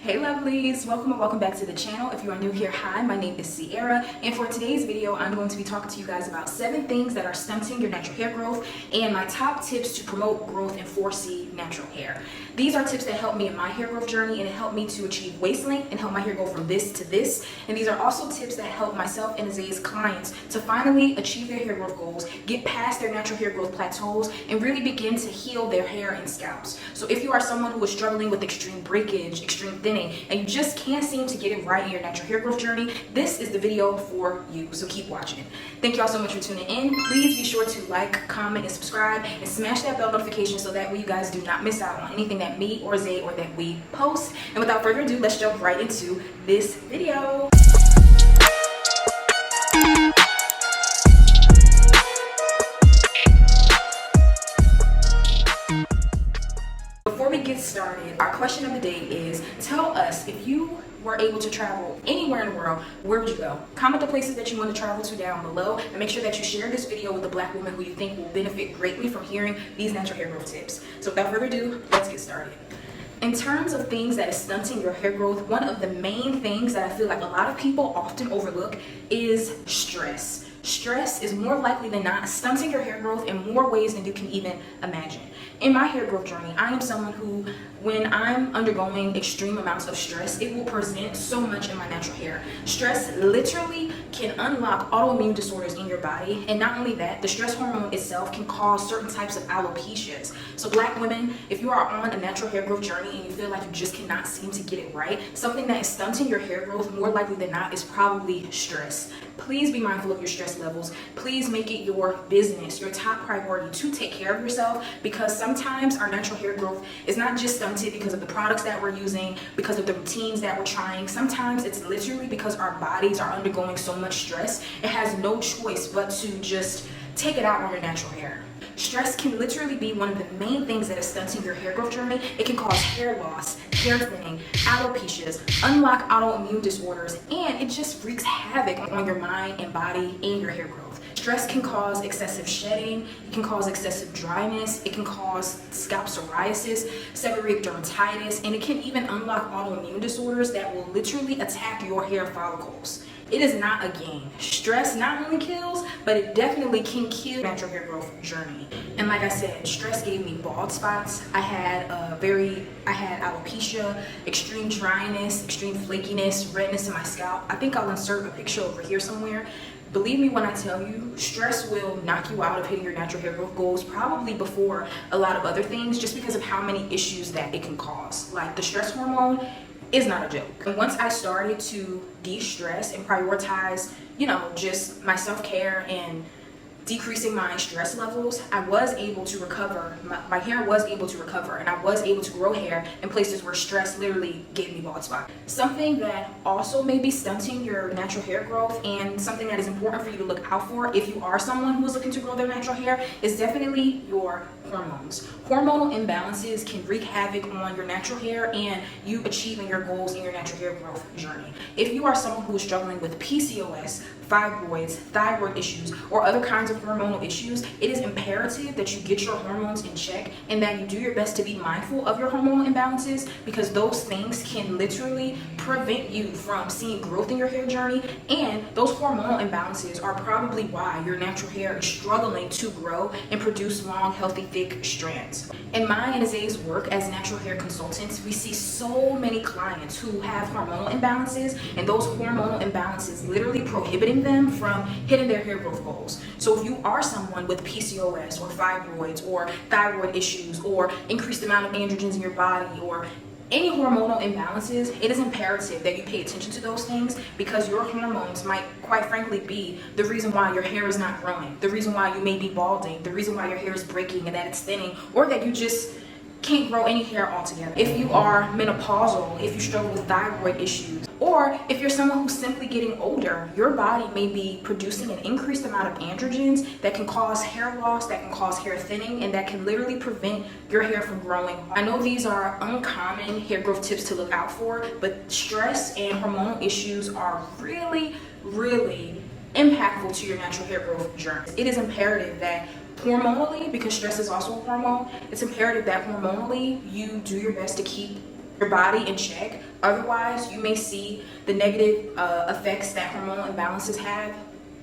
Hey lovelies, welcome and welcome back to the channel. If you are new here, hi, my name is Sierra, and for today's video I'm going to be talking to you guys about 7 things that are stunting your natural hair growth and my top tips to promote growth in 4C natural hair. These are tips that help me in my hair growth journey, and it helped me to achieve waist length and help my hair go from this to this. And these are also tips that help myself and Azae's clients to finally achieve their hair growth goals, get past their natural hair growth plateaus, and really begin to heal their hair and scalps. So if you are someone who is struggling with extreme breakage, extreme thinning, and you just can't seem to get it right in your natural hair growth journey, this is the video for you, so keep watching. Thank y'all so much for tuning in. Please be sure to like, comment, and subscribe, and smash that bell notification so that way you guys do not miss out on anything that me or Zay or that we post. And without further ado, let's jump right into this video. Before we get started, our question of the day is, tell us, if you were able to travel anywhere in the world, where would you go? Comment the places that you want to travel to down below, and make sure that you share this video with a black woman who you think will benefit greatly from hearing these natural hair growth tips. So without further ado, let's get started. In terms of things that is stunting your hair growth, one of the main things that I feel like a lot of people often overlook is stress. Stress is more likely than not stunting your hair growth in more ways than you can even imagine. In my hair growth journey, I am someone who, when I'm undergoing extreme amounts of stress, it will present so much in my natural hair. Stress literally can unlock autoimmune disorders in your body, and not only that, the stress hormone itself can cause certain types of alopecias. So black women, if you are on a natural hair growth journey and you feel like you just cannot seem to get it right, something that is stunting your hair growth more likely than not is probably stress. Please be mindful of your stress levels. Please make it your business, your top priority to take care of yourself, because sometimes our natural hair growth is not just stunted because of the products that we're using, because of the routines that we're trying. Sometimes it's literally because our bodies are undergoing so much stress, it has no choice but to just take it out on your natural hair. Stress can literally be one of the main things that is stunting your hair growth journey. It can cause hair loss, hair thinning, alopecias, unlock autoimmune disorders, and it just wreaks havoc on your mind and body and your hair growth. Stress can cause excessive shedding, it can cause excessive dryness, it can cause scalp psoriasis, seborrheic dermatitis, and it can even unlock autoimmune disorders that will literally attack your hair follicles. It is not a game. Stress not only kills, but it definitely can kill natural hair growth journey. And like I said, stress gave me bald spots. I had alopecia, extreme dryness, extreme flakiness, redness in my scalp. I think I'll insert a picture over here somewhere. Believe me when I tell you, stress will knock you out of hitting your natural hair growth goals probably before a lot of other things, just because of how many issues that it can cause. Like, the stress hormone is not a joke. And once I started to de-stress and prioritize, just my self-care and decreasing my stress levels, I was able to recover. My hair was able to recover, and I was able to grow hair in places where stress literally gave me bald spots. Something that also may be stunting your natural hair growth, and something that is important for you to look out for if you are someone who is looking to grow their natural hair, is definitely your hormones. Hormonal imbalances can wreak havoc on your natural hair and you achieving your goals in your natural hair growth journey. If you are someone who is struggling with PCOS, fibroids, thyroid issues, or other kinds of hormonal issues, it is imperative that you get your hormones in check and that you do your best to be mindful of your hormonal imbalances, because those things can literally prevent you from seeing growth in your hair journey, and those hormonal imbalances are probably why your natural hair is struggling to grow and produce long, healthy, thick strands. In my and Azae's work as natural hair consultants, we see so many clients who have hormonal imbalances, and those hormonal imbalances literally prohibiting them from hitting their hair growth goals. So if you are someone with PCOS or fibroids or thyroid issues or increased amount of androgens in your body or any hormonal imbalances, it is imperative that you pay attention to those things, because your hormones might, quite frankly, be the reason why your hair is not growing, the reason why you may be balding, the reason why your hair is breaking and that it's thinning, or that you just can't grow any hair altogether. If you are menopausal, if you struggle with thyroid issues, or if you're someone who's simply getting older, your body may be producing an increased amount of androgens that can cause hair loss, that can cause hair thinning, and that can literally prevent your hair from growing. I know these are uncommon hair growth tips to look out for, but stress and hormonal issues are really, really impactful to your natural hair growth journey. It is imperative that hormonally, because stress is also a hormone, it's imperative that hormonally you do your best to keep your body in check. Otherwise, you may see the negative effects that hormonal imbalances have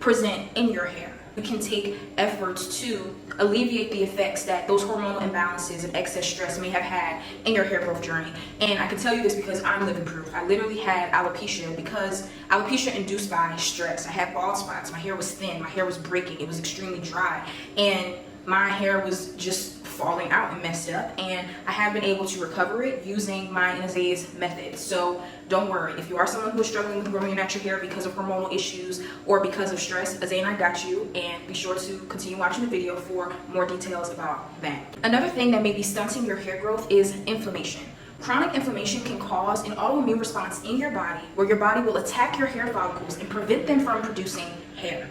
present in your hair. You can take efforts to alleviate the effects that those hormonal imbalances and excess stress may have had in your hair growth journey. And I can tell you this because I'm living proof. I literally had alopecia because alopecia induced by stress. I had bald spots. My hair was thin. My hair was breaking. It was extremely dry. And my hair was just falling out and messed up, and I have been able to recover it using my Azae's method. So don't worry, if you are someone who is struggling with growing your natural hair because of hormonal issues or because of stress, Azae and I got you, and be sure to continue watching the video for more details about that. Another thing that may be stunting your hair growth is inflammation. Chronic inflammation can cause an autoimmune response in your body where your body will attack your hair follicles and prevent them from producing hair.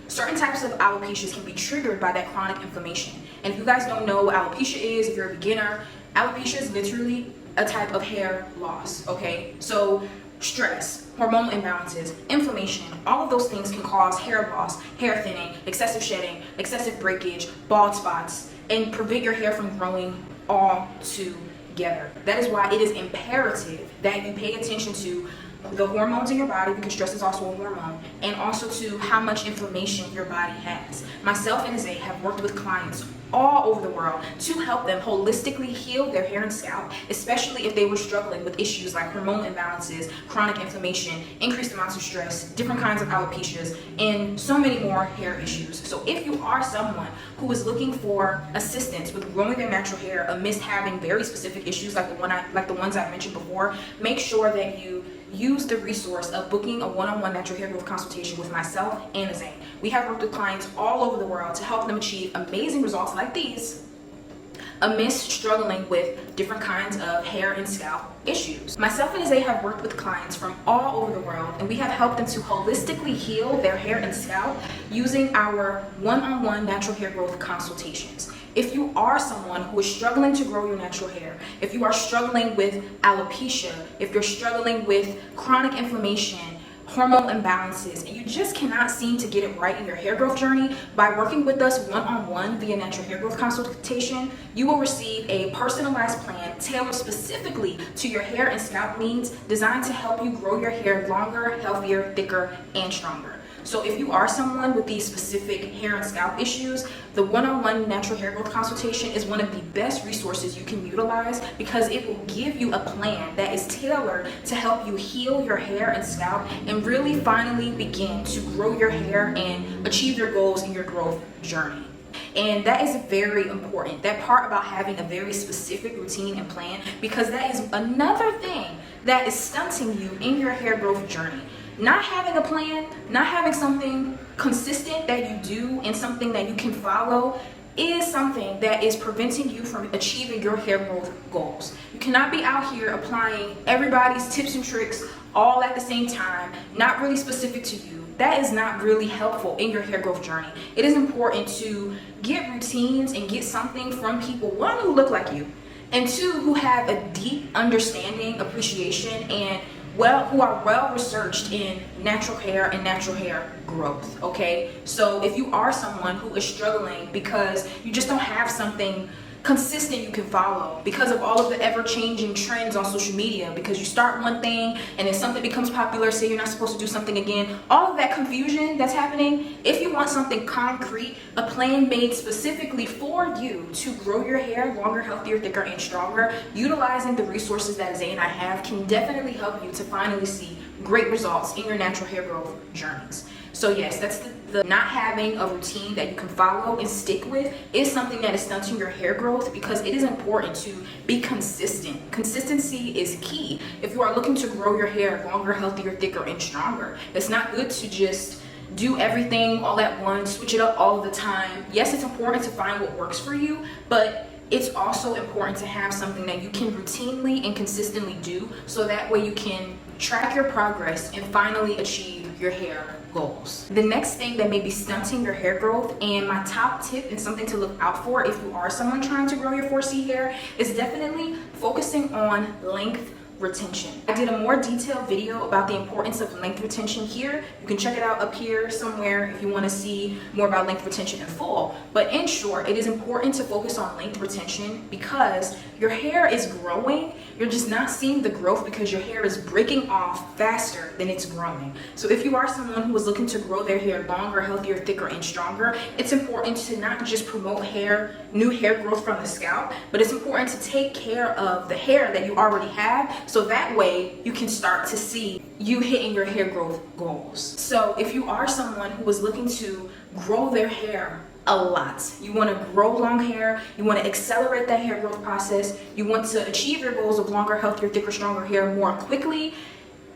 Certain types of alopecias can be triggered by that chronic inflammation. And if you guys don't know what alopecia is, if you're a beginner, alopecia is literally a type of hair loss, okay? So stress, hormonal imbalances, inflammation, all of those things can cause hair loss, hair thinning, excessive shedding, excessive breakage, bald spots, and prevent your hair from growing all together. That is why it is imperative that you pay attention to the hormones in your body, because stress is also a hormone, and also to how much inflammation your body has. Myself and Azae have worked with clients all over the world to help them holistically heal their hair and scalp, especially if they were struggling with issues like hormonal imbalances, chronic inflammation, increased amounts of stress, different kinds of alopecias, and so many more hair issues. So if you are someone who is looking for assistance with growing their natural hair amidst having very specific issues like the ones I mentioned before, make sure that you use the resource of booking a one-on-one natural hair growth consultation with myself and Azae. We have worked with clients all over the world to help them achieve amazing results like these amidst struggling with different kinds of hair and scalp issues. Myself and Azae have worked with clients from all over the world, and we have helped them to holistically heal their hair and scalp using our one-on-one natural hair growth consultations. If you are someone who is struggling to grow your natural hair, if you are struggling with alopecia, if you're struggling with chronic inflammation, hormonal imbalances, and you just cannot seem to get it right in your hair growth journey, by working with us one-on-one via natural hair growth consultation, you will receive a personalized plan tailored specifically to your hair and scalp needs, designed to help you grow your hair longer, healthier, thicker, and stronger. So if you are someone with these specific hair and scalp issues, the one-on-one natural hair growth consultation is one of the best resources you can utilize, because it will give you a plan that is tailored to help you heal your hair and scalp and really finally begin to grow your hair and achieve your goals in your growth journey. And that is very important, that part about having a very specific routine and plan, because that is another thing that is stunting you in your hair growth journey. Not having a plan, not having something consistent that you do and something that you can follow is something that is preventing you from achieving your hair growth goals. You cannot be out here applying everybody's tips and tricks all at the same time, not really specific to you. That is not really helpful in your hair growth journey. It is important to get routines and get something from people, one, who look like you, and two, who have a deep understanding, appreciation, and who are well researched in natural hair and natural hair growth, okay? So if you are someone who is struggling because you just don't have something consistent you can follow, because of all of the ever-changing trends on social media, because you start one thing and then something becomes popular, say you're not supposed to do something again, all of that confusion that's happening, if you want something concrete, a plan made specifically for you to grow your hair longer, healthier, thicker, and stronger, utilizing the resources that Azae and I have can definitely help you to finally see great results in your natural hair growth journeys. So yes, that's the not having a routine that you can follow and stick with is something that is stunting your hair growth, because it is important to be consistent. Consistency is key if you are looking to grow your hair longer, healthier, thicker, and stronger. It's not good to just do everything all at once, switch it up all the time. Yes, it's important to find what works for you, but it's also important to have something that you can routinely and consistently do, so that way you can track your progress and finally achieve your hair goals. The next thing that may be stunting your hair growth, and my top tip and something to look out for if you are someone trying to grow your 4C hair, is definitely focusing on length retention. I did a more detailed video about the importance of length retention here. You can check it out up here somewhere if you want to see more about length retention in full. But in short, it is important to focus on length retention because your hair is growing. You're just not seeing the growth because your hair is breaking off faster than it's growing. So if you are someone who is looking to grow their hair longer, healthier, thicker, and stronger, it's important to not just promote new hair growth from the scalp, but it's important to take care of the hair that you already have, so that way you can start to see you hitting your hair growth goals. So if you are someone who is looking to grow their hair a lot, you want to grow long hair, you want to accelerate that hair growth process, you want to achieve your goals of longer, healthier, thicker, stronger hair more quickly,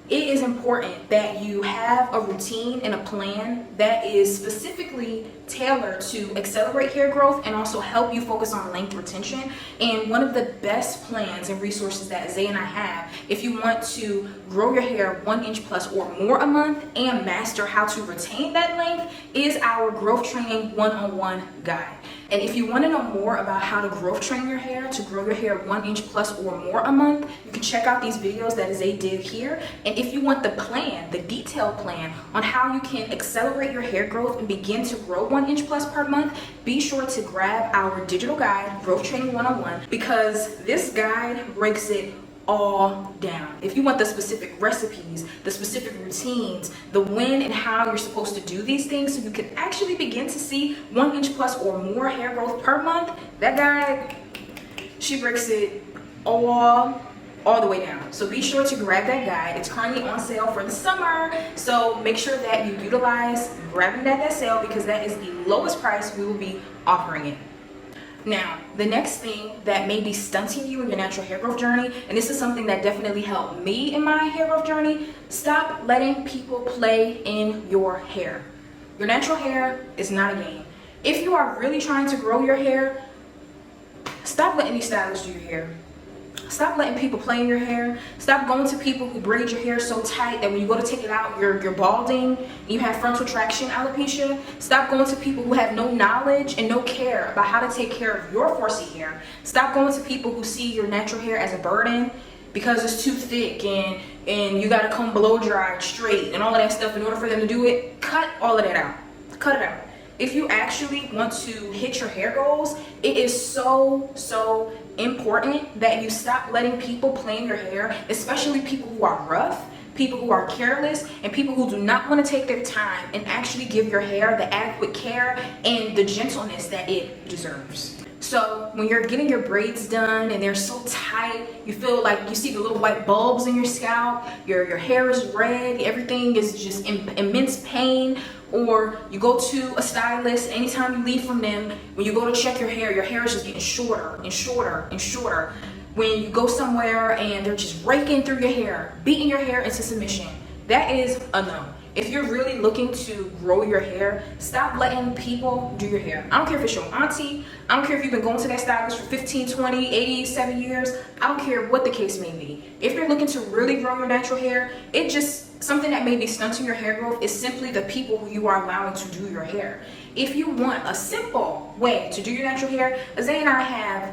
it is important that you have a routine and a plan that is specifically tailored to accelerate hair growth and also help you focus on length retention. And one of the best plans and resources that Zay and I have, if you want to grow your hair 1 inch plus or more a month and master how to retain that length, is our growth training one-on-one guide. And if you want to know more about how to growth train your hair to grow your hair 1 inch plus or more a month, you can check out these videos that Zay did here. And if you want the plan, the detailed plan on how you can accelerate your hair growth and begin to grow 1 inch plus per month, be sure to grab our digital guide, Growth Training 101, because this guide breaks it all down. If you want the specific recipes, the specific routines, the when and how you're supposed to do these things so you can actually begin to see 1 inch plus or more hair growth per month, that guide, she breaks it all the way down. So be sure to grab that guide. It's currently on sale for the summer, so make sure that you utilize grabbing that sale because that is the lowest price we will be offering it. Now, the next thing that may be stunting you in your natural hair growth journey, and this is something that definitely helped me in my hair growth journey, stop letting people play in your hair. Your natural hair is not a game. If you are really trying to grow your hair, stop letting these stylists do your hair. Stop letting people play in your hair. Stop going to people who braid your hair so tight that when you go to take it out, you're balding, and you have frontal traction alopecia. Stop going to people who have no knowledge and no care about how to take care of your 4C hair. Stop going to people who see your natural hair as a burden because it's too thick and you gotta come blow dry straight and all of that stuff in order for them to do it. Cut all of that out. Cut it out. If you actually want to hit your hair goals, it is so important that you stop letting people play in your hair, especially people who are rough, people who are careless, and people who do not want to take their time and actually give your hair the adequate care and the gentleness that it deserves. So when you're getting your braids done and they're so tight, you feel like you see the little white bulbs in your scalp, your hair is red, everything is just in immense pain, or you go to a stylist, anytime you leave from them, when you go to check your hair is just getting shorter and shorter and shorter. When you go somewhere and they're just raking through your hair, beating your hair into submission, that is a no. If you're really looking to grow your hair, stop letting people do your hair. I don't care if it's your auntie, I don't care if you've been going to that stylist for 15, 20, 80, 7 years, I don't care what the case may be. If you're looking to really grow your natural hair, it just, something that may be stunting your hair growth is simply the people who you are allowing to do your hair. If you want a simple way to do your natural hair, Zay and I have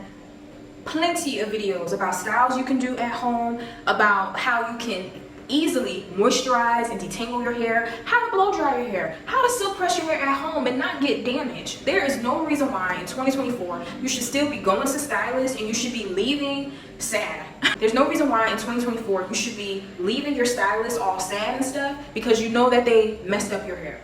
plenty of videos about styles you can do at home, about how you can easily moisturize and detangle your hair, how to blow dry your hair, how to silk press your hair at home and not get damaged. There is no reason why in 2024 you should still be going to stylists and you should be leaving sad. There's no reason why in 2024 you should be leaving your stylist all sad and stuff because you know that they messed up your hair.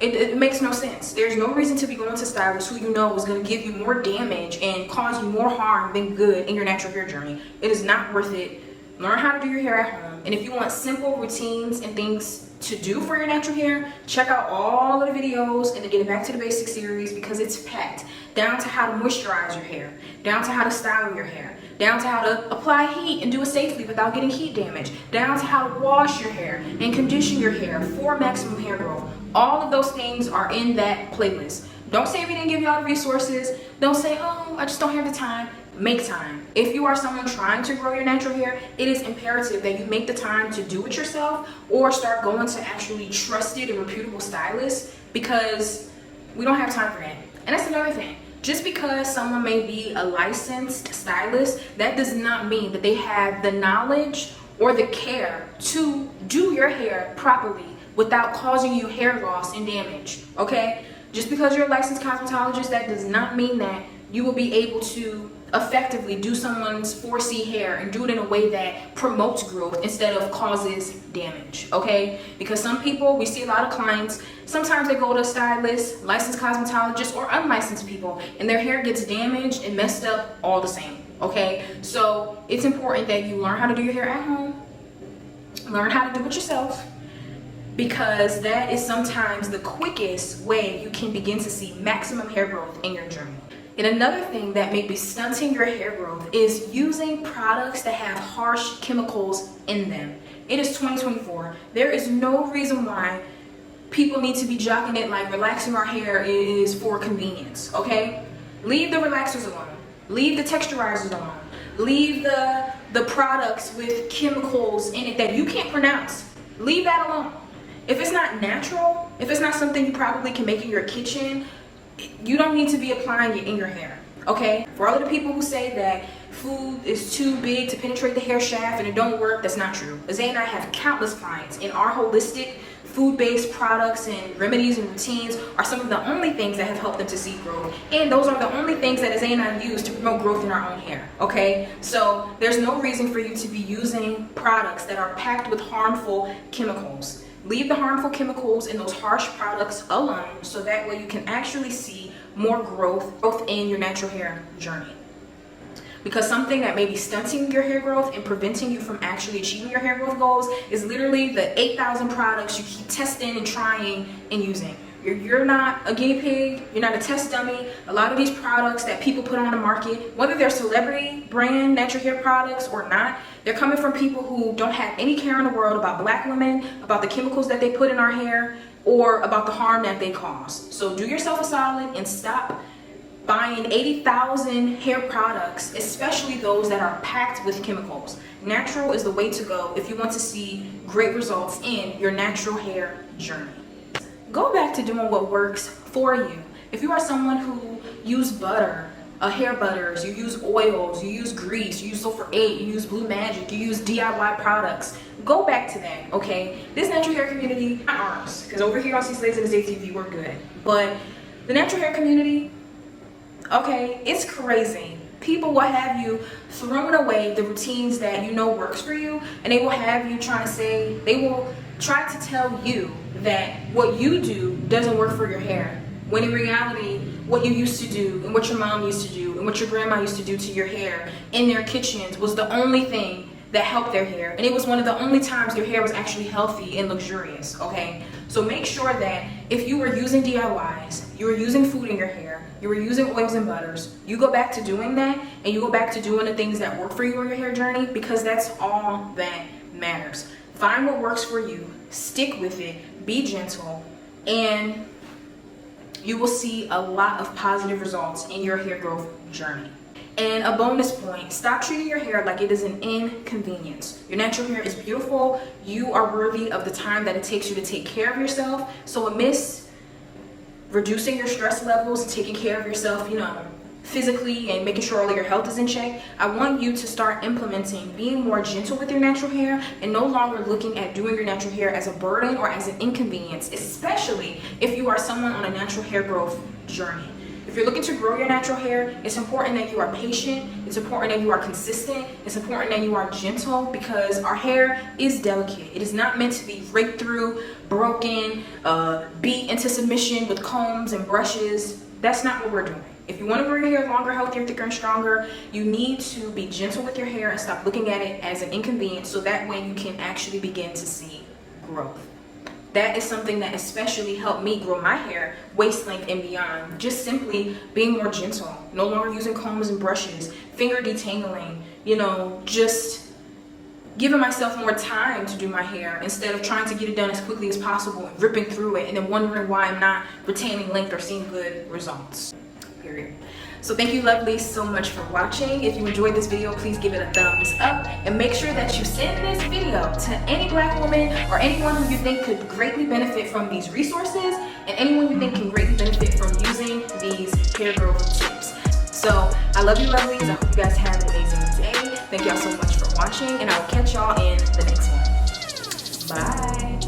It makes no sense. There's no reason to be going to stylists who you know is going to give you more damage and cause you more harm than good in your natural hair journey. It is not worth it. Learn how to do your hair at home. And if you want simple routines and things to do for your natural hair, check out all of the videos in the Getting Back to the Basics series because it's packed down to how to moisturize your hair, down to how to style your hair, down to how to apply heat and do it safely without getting heat damage, down to how to wash your hair and condition your hair for maximum hair growth. All of those things are in that playlist. Don't say we didn't give you all the resources. Don't say, oh, I just don't have the time. Make time. If you are someone trying to grow your natural hair, it is imperative that you make the time to do it yourself or start going to actually trusted and reputable stylists because we don't have time for that. And that's another thing. Just because someone may be a licensed stylist, that does not mean that they have the knowledge or the care to do your hair properly without causing you hair loss and damage, okay? Just because you're a licensed cosmetologist, that does not mean that you will be able to effectively do someone's 4C hair and do it in a way that promotes growth instead of causes damage, okay? Because some people, we see a lot of clients, sometimes they go to a stylist, licensed cosmetologist, or unlicensed people, and their hair gets damaged and messed up all the same, okay? So it's important that you learn how to do your hair at home, learn how to do it yourself, because that is sometimes the quickest way you can begin to see maximum hair growth in your journey. And another thing that may be stunting your hair growth is using products that have harsh chemicals in them. It is 2024. There is no reason why people need to be jocking it like relaxing our hair is for convenience, okay? Leave the relaxers alone. Leave the texturizers alone. Leave the products with chemicals in it that you can't pronounce. Leave that alone. If it's not natural, if it's not something you probably can make in your kitchen, you don't need to be applying it in your hair, okay? For all of the people who say that food is too big to penetrate the hair shaft and it don't work, that's not true. Azay and I have countless clients in our holistic food-based products and remedies and routines are some of the only things that have helped them to see growth. And those are the only things that Azay and I use to promote growth in our own hair, okay? So there's no reason for you to be using products that are packed with harmful chemicals. Leave the harmful chemicals in those harsh products alone so that way you can actually see more growth in your natural hair journey. Because something that may be stunting your hair growth and preventing you from actually achieving your hair growth goals is literally the 8,000 products you keep testing and trying and using. You're not a guinea pig, you're not a test dummy. A lot of these products that people put on the market, whether they're celebrity brand natural hair products or not, they're coming from people who don't have any care in the world about black women, about the chemicals that they put in our hair, or about the harm that they cause. So do yourself a solid and stop buying 80,000 hair products, especially those that are packed with chemicals. Natural is the way to go if you want to see great results in your natural hair journey. Go back to doing what works for you. If you are someone who uses butter, hair butters, you use oils, you use grease, you use Sulfur 8, you use Blue Magic, you use DIY products, go back to that, okay? This natural hair community, not ours, because over here on C-Slaves and Azay TV, we're good. But the natural hair community, okay, it's crazy. People will have you throwing away the routines that you know works for you, and they will have you they will try to tell you that what you do doesn't work for your hair, when in reality what you used to do and what your mom used to do and what your grandma used to do to your hair in their kitchens was the only thing that helped their hair, and it was one of the only times their hair was actually healthy and luxurious, okay? So make sure that if you were using DIYs, you were using food in your hair, you were using oils and butters, you go back to doing that, and you go back to doing the things that work for you on your hair journey, because that's all that matters. Find what works for you, stick with it, be gentle, and you will see a lot of positive results in your hair growth journey. And a bonus point, stop treating your hair like it is an inconvenience. Your natural hair is beautiful. You are worthy of the time that it takes you to take care of yourself. So amidst reducing your stress levels, taking care of yourself, physically, and making sure all of your health is in check, I want you to start implementing being more gentle with your natural hair and no longer looking at doing your natural hair as a burden or as an inconvenience, especially if you are someone on a natural hair growth journey. If you're looking to grow your natural hair, it's important that you are patient, it's important that you are consistent, it's important that you are gentle, because our hair is delicate. It is not meant to be raked through, broken, beat into submission with combs and brushes. That's not what we're doing. If you want to grow your hair longer, healthier, thicker, and stronger, you need to be gentle with your hair and stop looking at it as an inconvenience, so that way you can actually begin to see growth. That is something that especially helped me grow my hair waist length and beyond. Just simply being more gentle, no longer using combs and brushes, finger detangling, just giving myself more time to do my hair instead of trying to get it done as quickly as possible and ripping through it and then wondering why I'm not retaining length or seeing good results. Period. So thank you, lovelies, so much for watching. If you enjoyed this video, please give it a thumbs up and make sure that you send this video to any black woman or anyone who you think could greatly benefit from these resources, and anyone you think can greatly benefit from using these hair growth tips. So I love you, lovelies. I hope you guys have an amazing day. Thank y'all so much for watching, and I will catch y'all in the next one. Bye.